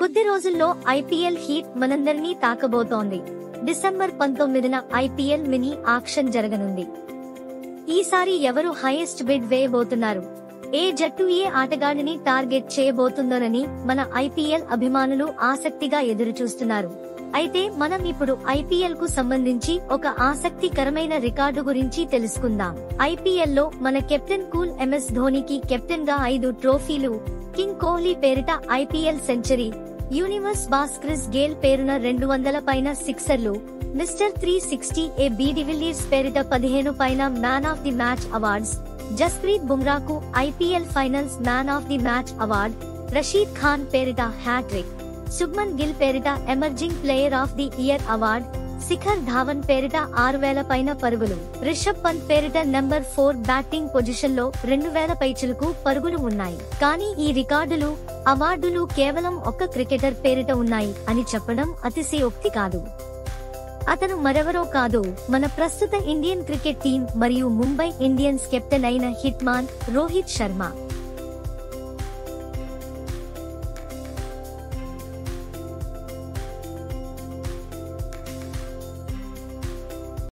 కొద్ది రోజుల్లో IPL heat మనందరినీ తాకబోతోంది. డిసెంబర్ 19న ఐపీఎల్ మినీ ఆక్షన్ జరగనుంది. ఈసారి ఎవరు హైయెస్ట్ బిడ్ వేయబోతున్నారు, ఏ జట్టు ఏ ఆటగాడిని టార్గెట్ చేయబోతుందోనని మన ఐపీఎల్ అభిమానులు ఆసక్తిగా ఎదురుచూస్తున్నారు. అయితే మనం ఇప్పుడు ఐపీఎల్ కు సంబంధించి ఒక ఆసక్తికరమైన రికార్డు గురించి తెలుసుకుందాం. ఐపీఎల్ లో మన కెప్టెన్ కూల్ ఎంఎస్ ధోనికి కెప్టెన్ గా 5 ట్రోఫీలు, కింగ్ కోహ్లీ పేరిట IPL century, universe boss Chris Gayle పేరున 200 పైన సిక్సర్లు, మిస్టర్ 360 బి డివిలియర్స్ పేరిట 15 పైన man of the match awards, Jasprit బుమ్రాకు IPL finals man of the match award, Rashid Khan పేరిట హ్యాట్రిక్, శుభ్మన్ గిల్ పేరిట emerging player of the year award, Shikhar Dhawan పేరిట 6000 పైన పరుగులు, రిషబ్ పంత్ పేరిట నెంబర్ 4 బ్యాటింగ్ పొజిషన్ లో 2000 పైచిలుకు పరుగులు ఉన్నాయి. కానీ ఈ రికార్డులు, అవార్డులు కేవలం ఒక్క క్రికెటర్ పేరిట ఉన్నాయి అని చెప్పడం అతిశయోక్తి కాదు. అతను మరెవరో కాదు, మన ప్రస్తుత ఇండియన్ క్రికెట్ టీం మరియు ముంబై ఇండియన్స్ కెప్టెన్ అయిన హిట్ మ్యాన్ రోహిత్ శర్మ.